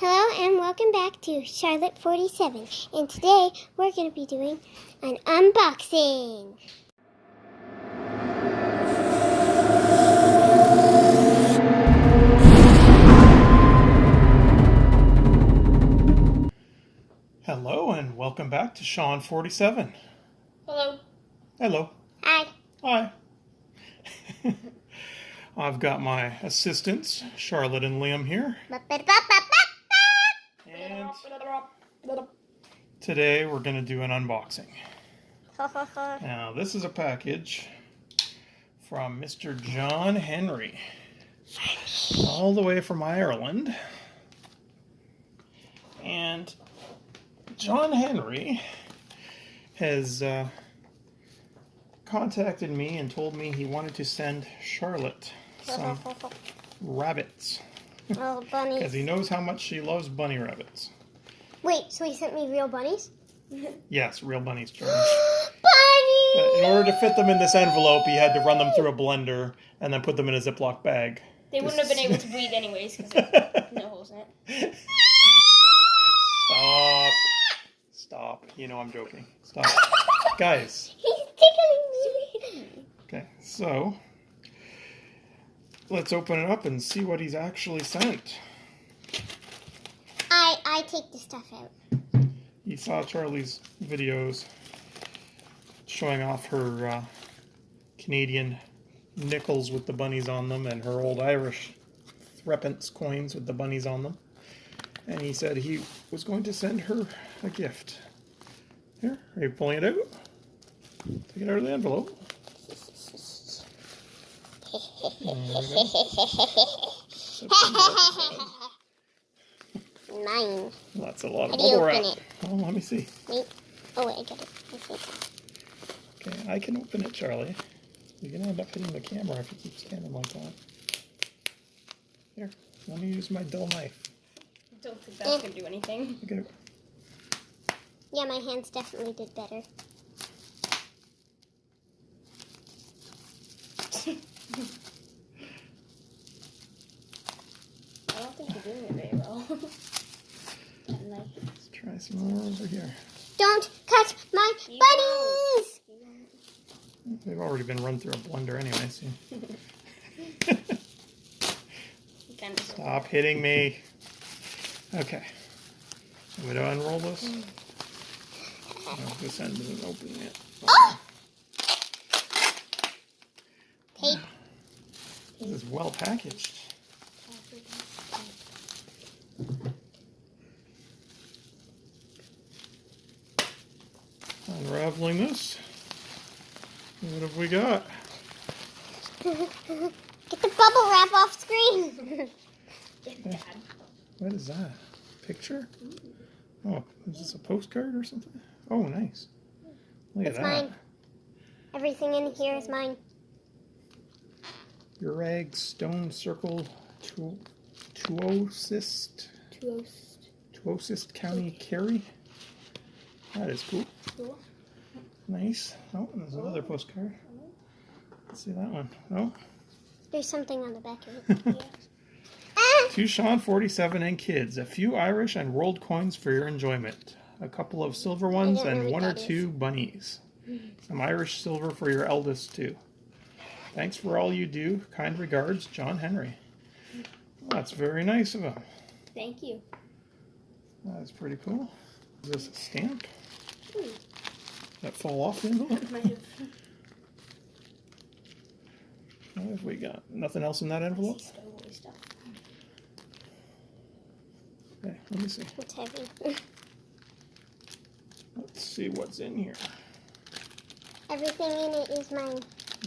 Hello and welcome back to Charlotte 47, and today we're going to be doing an unboxing. Hello and welcome back to Sean 47. Hello. Hello. Hi. Hi. I've got my assistants, Charlotte and Liam here. And today we're going to do an unboxing. Now this is a package from Mr. John Henry. All the way from Ireland. And John Henry has contacted me and told me he wanted to send Charlotte some rabbits. Oh, Because bunnies. he knows how much she loves bunny rabbits. Wait, so he sent me real bunnies? Yes, real bunnies, Charlie. Bunnies! But in order to fit them in this envelope, he had to run them through a blender and then put them in a Ziploc bag. They wouldn't have been able to breathe anyways because there's no holes in it. Stop. You know I'm joking. Stop. Guys. He's tickling me. Okay, so let's open it up and see what he's actually sent. I take the stuff out. He saw Charlie's videos showing off her Canadian nickels with the bunnies on them and her old Irish threepence coins with the bunnies on them. And he said he was going to send her a gift. Here, are you pulling it out? Take it out of the envelope. There we go. Nine. That's a lot of How do you bubble wrap. open it? Oh, let me see. Wait. Oh, wait, I got it. Okay, I can open it, Charlie. You're going to end up hitting the camera if you keep standing like that. Here, let me use my dull knife. I don't think that's going to do anything. Okay. Yeah, my hands definitely did better. I don't think you're doing it very well. Let's try some more over here. Don't cut my bunnies! They've already been run through a blender anyway, so. Stop hitting me. Okay. I'm going to unroll this. This end isn't open yet. Oh! Tape. This is well packaged. Unraveling this. What have we got? Get the bubble wrap off screen. What is that? Picture? Oh, is this a postcard or something? Oh, nice. Look at It's that. mine. Everything in here is mine. Your egg stone circle Tuosist County Kerry. That is cool. Nice. Oh, and there's another postcard. Let's see that one. Oh. There's something on the back of it. To Sean 47 and kids, a few Irish and world coins for your enjoyment. A couple of silver ones and one or two bunnies. Some Irish silver for your eldest too. Thanks for all you do. Kind regards, John Henry. Well, that's very nice of him. Thank you. That's pretty cool. Is this a stamp? That fall off the envelope? Might have. What have we got? Nothing else in that envelope? Stuff. Okay, let me see. It's heavy. Let's see what's in here. Everything in it is mine.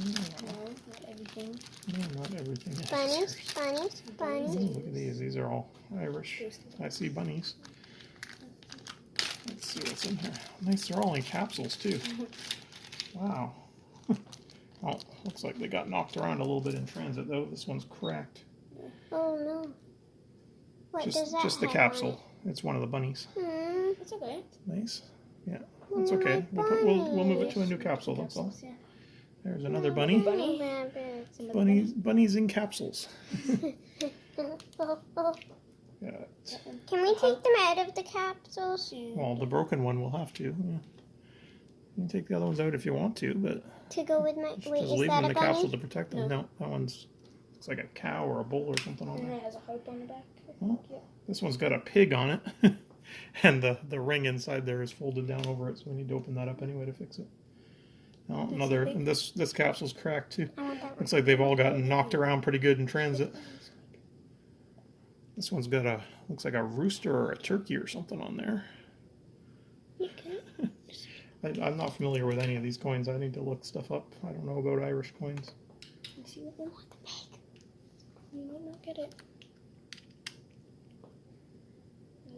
No, not everything. No, not everything. Bunnies, bunnies, bunnies. Oh, look at these. These are all Irish. I see bunnies. Let's see what's in here. Nice. They're all in capsules, too. Wow. Oh, looks like they got knocked around a little bit in transit, though. This one's cracked. Oh, no. What does that Just the have capsule. It's one of the bunnies. on it? It's okay. Nice. Yeah, that's okay. We'll move it to a new capsule, that's all. Yeah. There's another bunny. Bunny. Rabbits. Bunnies in capsules. Got, Can we take them out of the capsules? well, the broken one will have to. Yeah. You can take the other ones out if you want to, but To go with my. just Wait, is leave that them in a the capsule bunny? to protect them. No, that one's looks like a cow or a bull or something on And there. it has a heart on the back. Oh, Yeah. this one's got a pig on it, and the ring inside there is folded down over it, so we need to open that up anyway to fix it. Oh, another, and this capsule's cracked too. I want that one. Looks like they've all gotten knocked around pretty good in transit. This one's got looks like a rooster or a turkey or something on there. I'm not familiar with any of these coins. I need to look stuff up. I don't know about Irish coins. Let's see what we want the bag. You might not get it.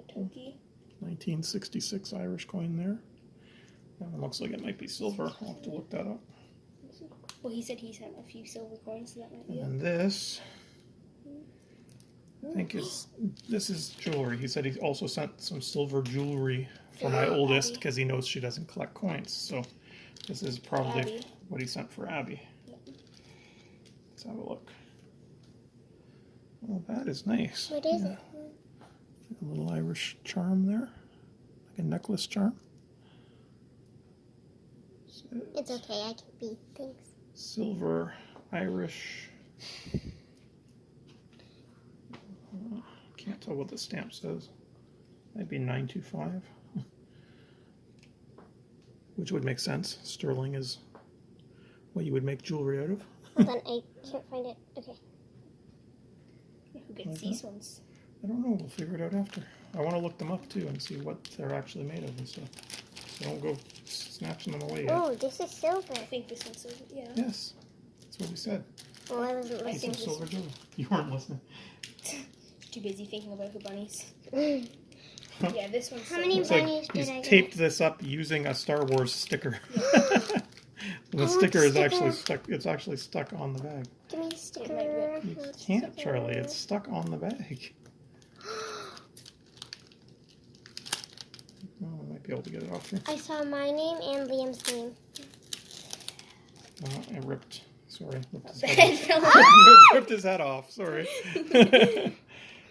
Turkey. 1966 Irish coin there. That one looks like it might be silver. I'll have to look that up. Well, he said he sent a few silver coins, so that might be it. And this, I think this is jewelry. He said he also sent some silver jewelry for my oldest because he knows she doesn't collect coins. So this is probably Abby. what he sent for Abby. Yep. Let's have a look. Oh, that is nice. What is it? A little Irish charm there, like a necklace charm. It's okay. I can beat things. Silver Irish. Can't tell what the stamp says. Might be 925, which would make sense. Sterling is what you would make jewelry out of. Hold on, I can't find it. Okay. Who gets these ones? I don't know. We'll figure it out after. I want to look them up too and see what they're actually made of and stuff. So don't go snatching them away yet. Oh, this is silver. I think this one's silver. Yeah. Yes, that's what we said. Oh, I wasn't Piece listening. of silver jewelry. You weren't listening. Too busy thinking about her bunnies. Mm. Yeah, this one's How many Looks silver. like bunnies did he's I get? taped this up using a Star Wars sticker. The want sticker is sticker. actually stuck. It's actually stuck on the bag. Give me a sticker. You can't, Charlie. It's stuck on the bag. Oh, I might be able to get it off here. I saw my name and Liam's name. Oh, I ripped. Sorry, ripped his The head head off. fell off. Ripped his head off. Sorry.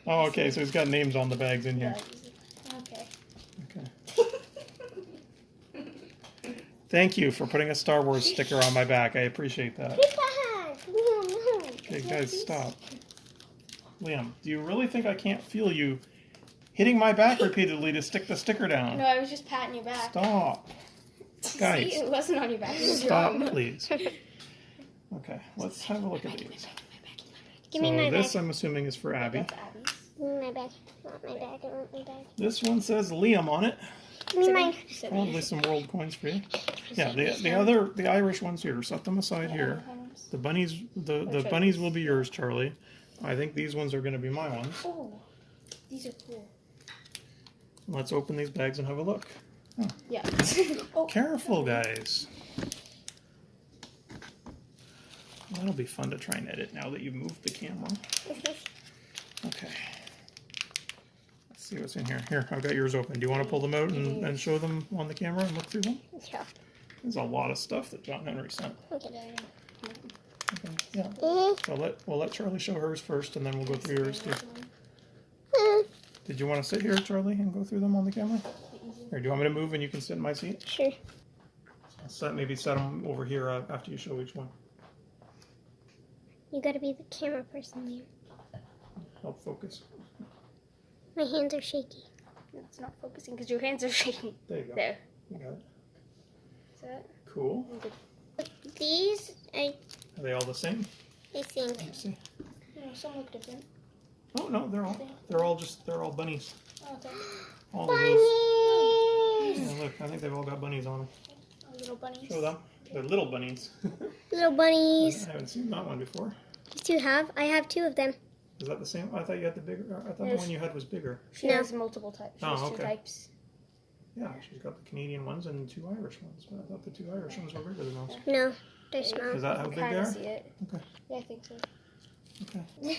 Oh, okay. So he's got names on the bags in here. Okay. Okay. Thank you for putting a Star Wars sticker on my back. I appreciate that. Get back! No. Okay, guys, stop. Liam, do you really think I can't feel you hitting my back repeatedly to stick the sticker down? No, I was just patting your back. Stop. Guys, See, it wasn't on your back. It was stop, wrong. please. Okay, let's have a look at these. Give me my This, bag. I'm assuming, is for Abby. That's Abby's. Give me my bag. I want my bag. I want my bag. This one says Liam on it. Give me mine. Probably some world coins for you. Yeah, the Irish ones here. Set them aside here. The bunnies, the bunnies will be yours, Charlie. I think these ones are going to be my ones. Oh, these are cool. Let's open these bags and have a look. Yeah. Oh, Careful, guys. That'll be fun to try and edit now that you've moved the camera. Okay. Let's see what's in here. Here, I've got yours open. Do you want to pull them out and show them on the camera and look through them? Yeah. There's a lot of stuff that John Henry sent. Okay. Okay. Yeah. Mm-hmm. So we'll let Charlie show hers first, and then we'll go through yours too. Mm-hmm. Did you want to sit here, Charlie, and go through them on the camera? Or do you want me to move and you can sit in my seat? Sure. Maybe set them over here after you show each one. You gotta be the camera person, Liam. Help focus. My hands are shaky. No, it's not focusing because your hands are shaking. There you go. There. You got it. Is that? Cool. These, Are they all the same? I think. Let's see. No, some look different. Oh no, they're all bunnies. Oh, okay. All of those. Bunnies! Yeah, look, I think they've all got bunnies on them. Oh, little bunnies. Show them. They're little bunnies. Little bunnies. I haven't seen that one before. Do you have? I have 2 of them. Is that the same? I thought you had the bigger. I thought the Yes. one you had was bigger. She No. has multiple types. She Oh, has 2 okay. types. Yeah, she's got the Canadian ones and 2 Irish ones. But I thought the 2 Irish ones were bigger than those. No, they're small. Is that how You big can they kinda are? see it. Okay. Yeah, I think so. Okay.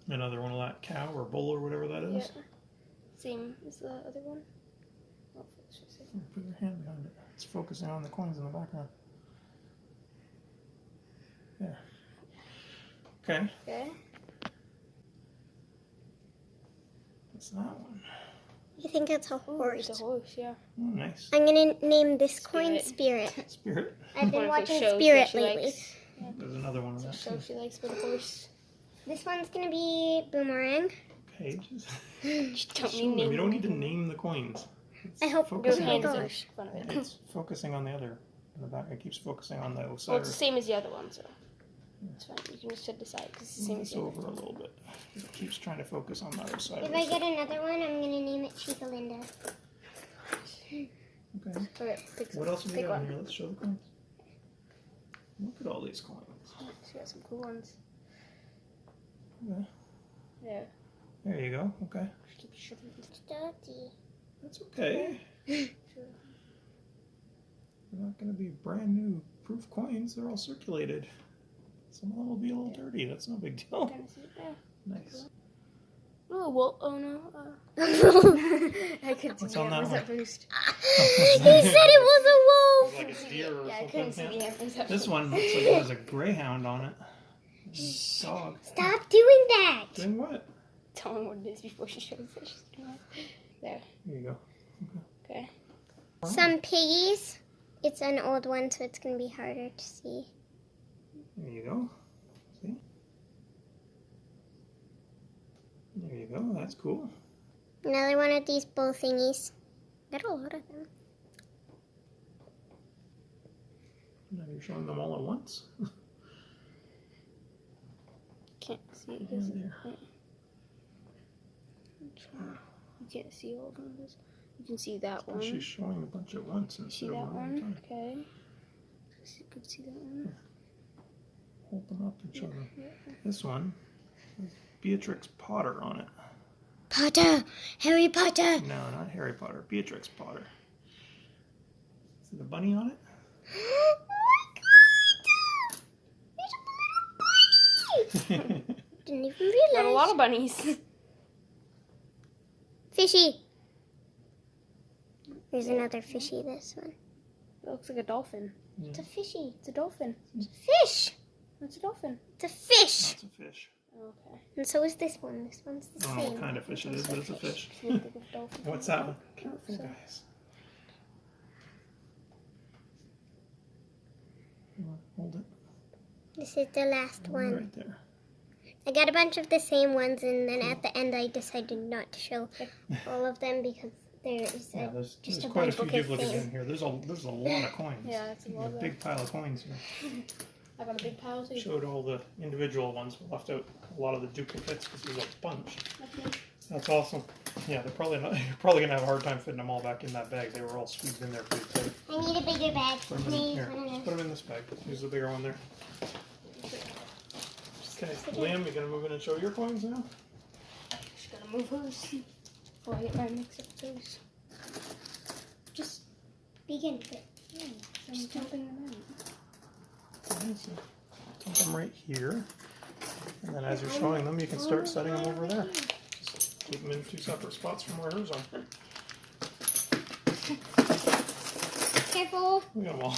Another one of that cow or bull or whatever that is. Yeah. Same as the other one. Oh, it's just a- Put your hand behind it. It's focusing on the coins in the background. There. Okay. Okay. What's that one? I think it's a Ooh, horse. it's a horse, yeah. Oh, nice. I'm gonna name this coin Spirit. Spirit. Spirit. I've been One of those watching shows Spirit that she lately. likes. Yeah. There's another one of that. So Too. she likes with a horse. This one's gonna be Boomerang. Okay, just Just don't show need them. You name don't need to them. name the coins. It's I hope Your focusing hand on is the, in gosh. front of it. it's focusing on the other in the back. It keeps focusing on the Well, Osiris. it's the same as the other one, so it's fine. You can just set it aside because it's the same as This the other over a little bit. It keeps trying to focus on the Osiris. If I get another one, I'm gonna name it Chica Linda. Okay. Okay, pick What else have we pick got one. in here? Let's show the coins. Look at all these coins. She got some cool ones. Okay. Yeah. There you go. Okay. Keep shoving it. It's dirty. That's okay. They're not going to be brand new proof coins. They're all circulated. Some of them will be a little dirty. That's no big deal. Kind of see it there. Nice. Oh, well, oh no. I couldn't What's see the on that antlers one? at first. He said it was a wolf. Like a deer or Yeah, I something. couldn't see Yeah. the antlers at This first. one looks like it has a greyhound on it. Dog. Stop doing that. Doing what? Tell me what it is before she shows it. She's doing it. There. Here you go. Okay. Some piggies. It's an old one, so it's gonna be harder to see. There you go. See? There you go. That's cool. Another one of these bow thingies. Got a lot of them. Now you're showing them all at once. Can't see it. Yeah, Is it? there. You can't see all of them. You can see that one. She's showing a bunch at once See instead that of one at a one? time. Okay. You could see that one. Hold them up and show them. This one has Beatrix Potter on it. Potter! Harry Potter! No, not Harry Potter. Beatrix Potter. Is it a bunny on it? Oh my god! There's a little bunny! Didn't even realize. Got a lot of bunnies. Fishy. There's another fishy, this one. It looks like a dolphin. It's a fishy. It's a dolphin. It's a fish. It's a dolphin. It's a fish. That's a fish. Okay. And so is this one. This one's the I don't know same. what kind of fish it is, but it's a fish. Can you think of dolphin? What's that one? Careful, So- guys. Hold it. This is the last one. Right there. I got a bunch of the same ones, and then at the end I decided not to show all of them because there is Yeah, a there's just a quite a few bunch of duplicates things. in here. There's a lot of coins. Yeah, that's a lot A of big pile of coins here. I got a big pile too. Showed all the individual ones. We left out a lot of the duplicates because there's a bunch. That's awesome. Yeah, they're probably not. You're probably gonna have a hard time fitting them all back in that bag. They were all squeezed in there pretty tight. I need a bigger bag. Put them in, here, just put them in this bag. Use the bigger one there. Okay, Liam, you gonna move in and show your coins now? Just gonna move hers before I get my mix up those. Just begin with it. Just jumping them in. Okay, so dump them right here. And then as you're showing them, you can start setting them over there. Just keep them in two separate spots from where hers are. Careful. We got them all.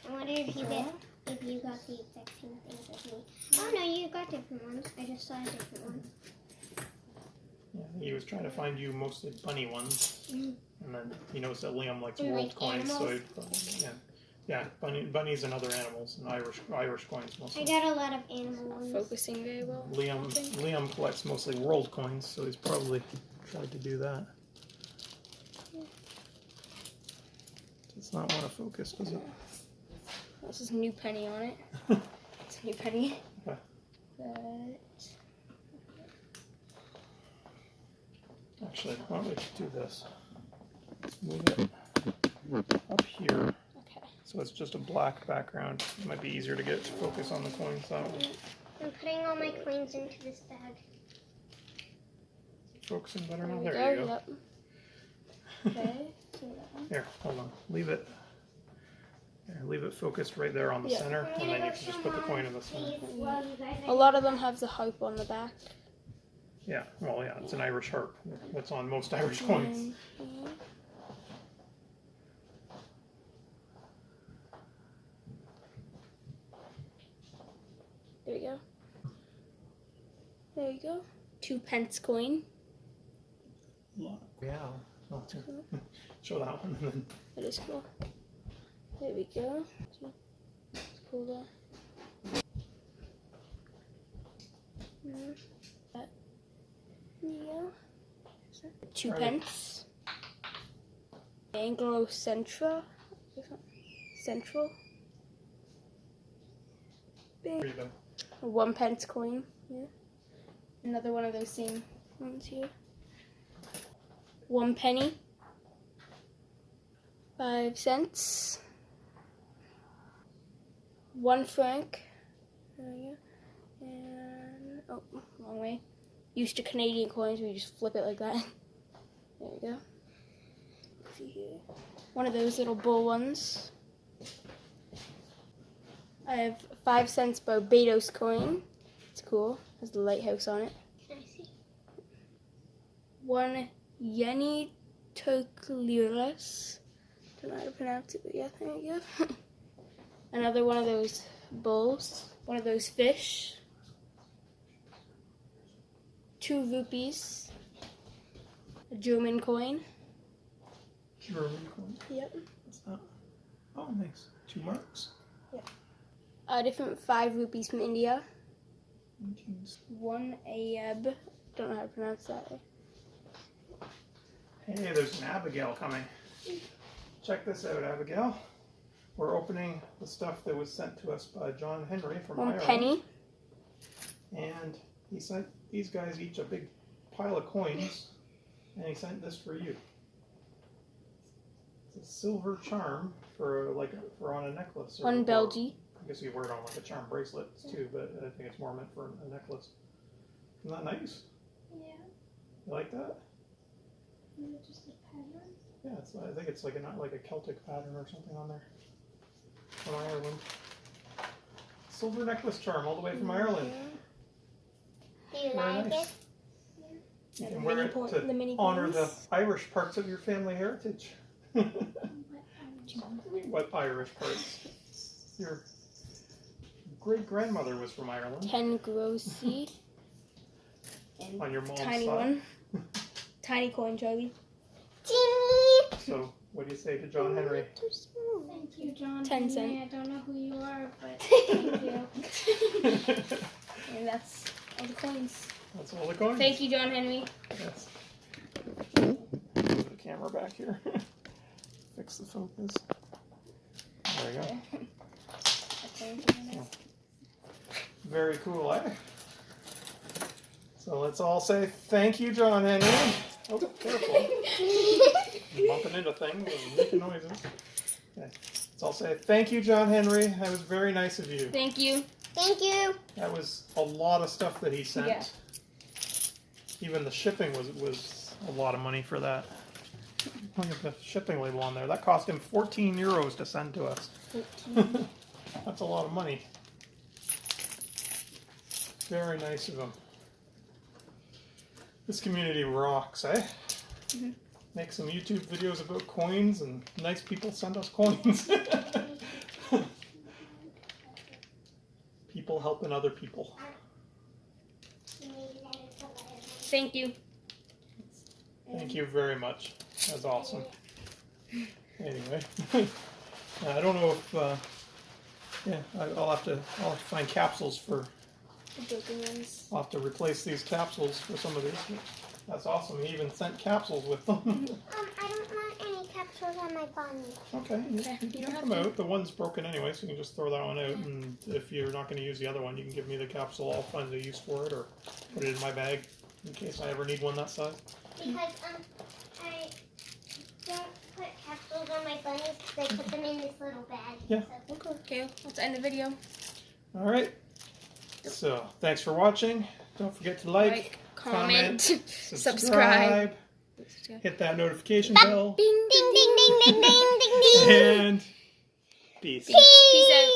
I wonder if you got the exact same things as me. Oh no, you got different ones. I just saw different ones. Yeah, he was trying to find you mostly bunny ones. Mm. And then he knows that Liam likes And world like coins, so animals? he, yeah, bunnies and other animals, and Irish coins I mostly. got a lot of animal ones. Focusing very well. Liam collects mostly world coins, so he's probably tried to do that. Does not want to focus, does it? This is a new penny on it. It's a new penny. Okay. Actually, why don't we do this? Move it up here, Okay. so it's just a black background. It might be easier to get to focus on the coins that way. I'm putting all my coins into this bag. Focusing better now? we There you go. Yep. Okay. So that one. Here, hold on. Leave it. There, leave it focused right there on the Yeah. center, and then you can just put the coin in the center. A lot of them have the hope on the back. Yeah, well, yeah, it's an Irish harp. That's on most Irish coins. There we go. There you go. 2p coin. Yeah. Oh, show that one and then. That is cool. There we go. It's cool there. There you go. 2p. Anglo Central. Central. There you go. A 1p coin. Yeah. Another one of those same ones here. 1 penny. 5 cents. 1 franc. There we go. And oh, wrong way. Used to Canadian coins, we just flip it like that. There we go. Let's see here. One of those little bull ones. I have 5 cents Barbados coin. It's cool. Has the lighthouse on it. Can I see? 1 Yeni Turkliras. Don't know how to pronounce it, but yeah, there you go. Another one of those bulls. One of those fish. 2 rupees. A German coin. German coin. Yep. What's that? Oh, nice. 2 marks. Yep. A different 5 rupees from India. 19. 1 Ayeb. Don't know how to pronounce that. Hey, there's an Abigail coming. Check this out, Abigail. We're opening the stuff that was sent to us by John Henry from 1 Ireland. penny. And he sent these guys each a big pile of coins, and he sent this for you. It's a silver charm for on a necklace. Or, 1 Belgie. I guess you wear it on like a charm bracelet too, but I think it's more meant for a necklace. Isn't that nice? Yeah. You like that? Is it just a pattern? Yeah, I think it's like a Celtic pattern or something on there. From Ireland. Silver necklace charm all the way from Ireland. Do you Very like nice. it? You Yeah, can the wear mini it point- to the mini honor the coins. Irish parts of your family heritage. What Irish parts? Your great-grandmother was from Ireland. 10 grossi. And On your mom's tiny side. one. Tiny coin, Charlie. Teeny! So, what do you say to John Henry? Thank you, John. 10 cent. Henry. I don't know who you are, but thank you. And that's all the coins. That's all the coins. Thank you, John Henry. Yes. Move the camera back here. Fix the focus. There we go. Very cool, eh? So let's all say thank you, John Henry. Oh, careful. You're bumping into things and making noises. Okay. Let's all say thank you, John Henry. That was very nice of you. Thank you. Thank you. That was a lot of stuff that he sent. Yeah. Even the shipping was a lot of money for that. Look at the shipping label on there. That cost him 14 euros to send to us. 14. That's a lot of money. Very nice of him. This community rocks, eh? Mm-hmm. Make some YouTube videos about coins and nice people send us coins. People helping other people. Thank you. Thank you very much. That's awesome. Anyway, I don't know if I'll have to find capsules for. The broken ones. I'll have to replace these capsules for some of these. That's awesome. He even sent capsules with them. I don't want any capsules on my bunny. Okay, you Okay, can you don't take have them to. out. The one's broken anyway, so you can just throw that one out. And if you're not going to use the other one, you can give me the capsule. I'll find a use for it, or put it in my bag in case I ever need one that size. Because I don't put capsules on my bunnies because I put them in this little bag. Yeah. So. Okay, let's end the video. All right. So thanks for watching. Don't forget to like, comment, subscribe, hit that notification bell, Ding ding ding ding ding ding ding. and peace. Peace out.